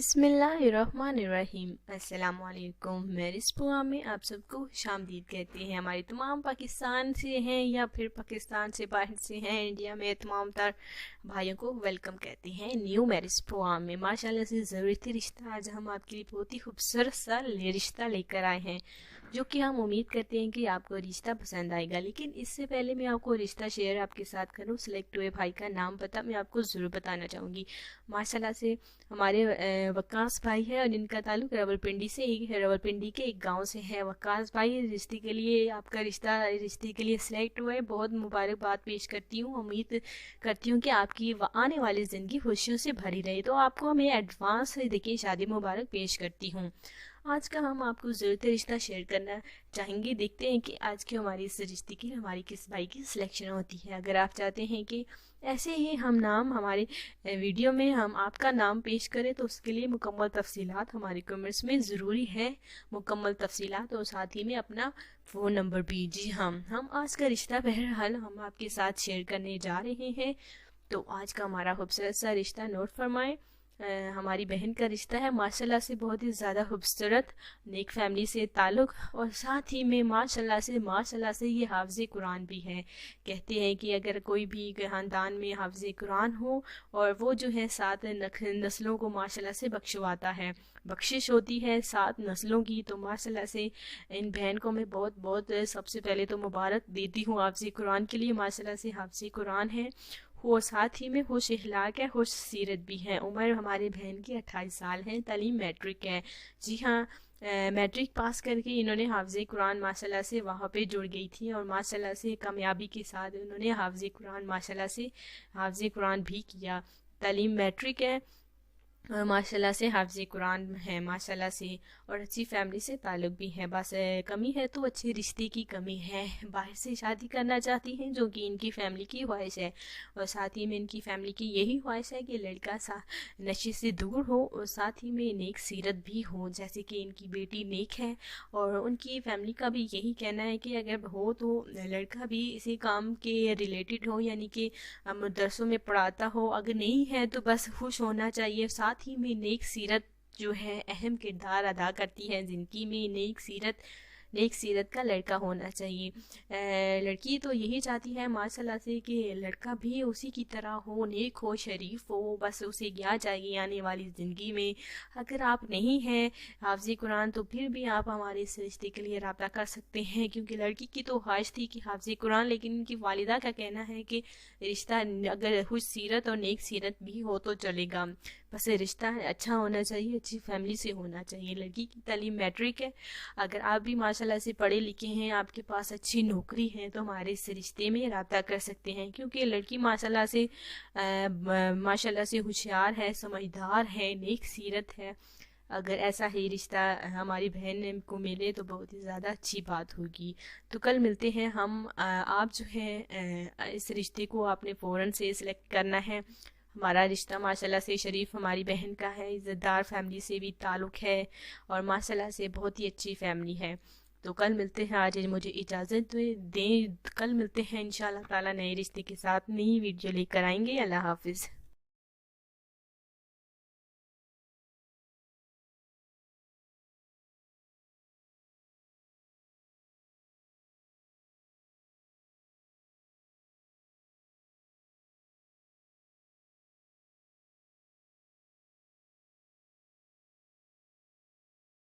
बिस्मिल्लाहिर्रहमानिर्रहीम। अस्सलाम वालेकुम। मेरे इस प्रोग्राम में आप सबको खुशामदीद कहते हैं। हमारे तमाम पाकिस्तान से हैं या फिर पाकिस्तान से बाहर से हैं, इंडिया में तमाम तर भाइयों को वेलकम कहते हैं न्यू मैरिज प्रोग्राम में। माशाल्लाह से ज़रूरती रिश्ता आज हम आपके लिए बहुत ही खूबसूरत सा रिश्ता लेकर आए हैं, जो कि हम उम्मीद करते हैं कि आपको रिश्ता पसंद आएगा। लेकिन इससे पहले मैं आपको रिश्ता शेयर आपके साथ करूं, सिलेक्ट हुए भाई का नाम पता मैं आपको ज़रूर बताना चाहूँगी। माशाल्लाह से हमारे वक्कास भाई है और इनका ताल्लुक रावलपिंडी से ही है, रावलपिंडी के एक गांव से है। वक्कास भाई, रिश्ते के लिए आपका रिश्ते के लिए सिलेक्ट हुआ है, बहुत मुबारकबाद पेश करती हूँ। उम्मीद करती हूँ कि आपकी आने वाली ज़िंदगी खुशियों से भरी रहे। तो आपको मैं एडवांस से देखिए शादी मुबारक पेश करती हूँ। आज का हम आपको ज़रूरत रिश्ता शेयर करना चाहेंगे। देखते हैं कि आज की हमारी इस रिश्ते की हमारी किस भाई की सिलेक्शन होती है। अगर आप चाहते हैं कि ऐसे ही हम नाम हमारे वीडियो में हम आपका नाम पेश करें, तो उसके लिए मुकम्मल तफसीलात हमारे कमेंट्स में ज़रूरी है, मुकम्मल तफसीलात और साथ ही में अपना फ़ोन नंबर भी। जी हाँ, हम आज का रिश्ता बहरहाल हम आपके साथ शेयर करने जा रहे हैं। तो आज का हमारा खूबसूरत सा रिश्ता नोट फरमाएं। हमारी बहन का रिश्ता है, माशाल्लाह से बहुत ही ज़्यादा खूबसूरत, नेक फैमिली से ताल्लुक़, और साथ ही में माशाल्लाह से ये हाफ़िज़ कुरान भी है। कहते हैं कि अगर कोई भी ख़ानदान में हाफ़िज़ कुरान हो और वो जो है 7 नस्लों को माशाल्लाह से बख्शवाता है, बख्शिश होती है 7 नस्लों की। तो माशाल्लाह से इन बहन को मैं बहुत बहुत सबसे पहले तो मुबारक देती हूँ हाफ़िज़ कुरान के लिए। माशाल्लाह से हाफ़िज़ कुरान है, वो साथ ही में खुश अखलाक है, खुश सीरत भी है। उम्र हमारे बहन की 28 साल है, तालीम मैट्रिक है। जी हाँ, मैट्रिक पास करके इन्होंने हाफ़िज़ कुरान माशाल्लाह से वहाँ पे जुड़ गई थी और माशाल्लाह से कामयाबी के साथ उन्होंने हाफ़िज़ कुरान माशाल्लाह से हाफ़िज़ कुरान भी किया। तालीम मैट्रिक है और माशाल्लाह से हाफ़िज़ कुरान है माशाल्लाह से, और अच्छी फैमिली से ताल्लुक़ भी है। बस कमी है तो अच्छे रिश्ते की कमी है। बाहर से शादी करना चाहती हैं, जो कि इनकी फ़ैमिली की ख्वाहिश है, और साथ ही में इनकी फ़ैमिली की यही ख्वाहिश है कि लड़का नशे से दूर हो और साथ ही में नेक सीरत भी हो, जैसे कि इनकी बेटी नेक है। और उनकी फ़ैमिली का भी यही कहना है कि अगर हो तो लड़का भी इसी काम के रिलेटेड हो, यानी कि मदरसों में पढ़ाता हो। अगर नहीं है तो बस खुश होना चाहिए। साथ ही में नेक सीरत जो है अहम किरदार अदा करती है ज़िंदगी में। नेक सीरत का लड़का होना चाहिए। लड़की तो यही चाहती है माशाल्लाह से कि लड़का भी उसी की तरह हो, नेक हो, शरीफ हो, बस उसे ज्ञा चाहिए आने वाली ज़िंदगी में। अगर आप नहीं हैं हाफ़िज़ कुरान तो फिर भी आप हमारे इस रिश्ते के लिए रब्ता कर सकते हैं, क्योंकि लड़की की तो ख्वाहिश थी कि हाफ़िज़ कुरान, लेकिन इनकी वालिदा का कहना है कि रिश्ता अगर खुश सीरत और नेक सीरत भी हो तो चलेगा, बस रिश्ता अच्छा होना चाहिए, अच्छी फैमिली से होना चाहिए। लड़की की तालीम मैट्रिक है। अगर आप भी माशाल्लाह से पढ़े लिखे हैं, आपके पास अच्छी नौकरी है, तो हमारे इस रिश्ते में रब्ता कर सकते हैं, क्योंकि लड़की माशाल्लाह से होशियार है, समझदार है, नेक सीरत है। अगर ऐसा ही रिश्ता हमारी बहन को मिले तो बहुत ही ज़्यादा अच्छी बात होगी। तो कल मिलते हैं हम। आप जो है इस रिश्ते को आपने फ़ौरन से सिलेक्ट करना है। हमारा रिश्ता माशाल्लाह से शरीफ हमारी बहन का है, इज़्ज़तदार फैमिली से भी ताल्लुक़ है और माशाल्लाह से बहुत ही अच्छी फैमिली है। तो कल मिलते हैं। आज मुझे इजाज़त दें, कल मिलते हैं इंशाल्लाह ताला नए रिश्ते के साथ, नई वीडियो लेकर आएंगे। अल्लाह हाफ़िज़।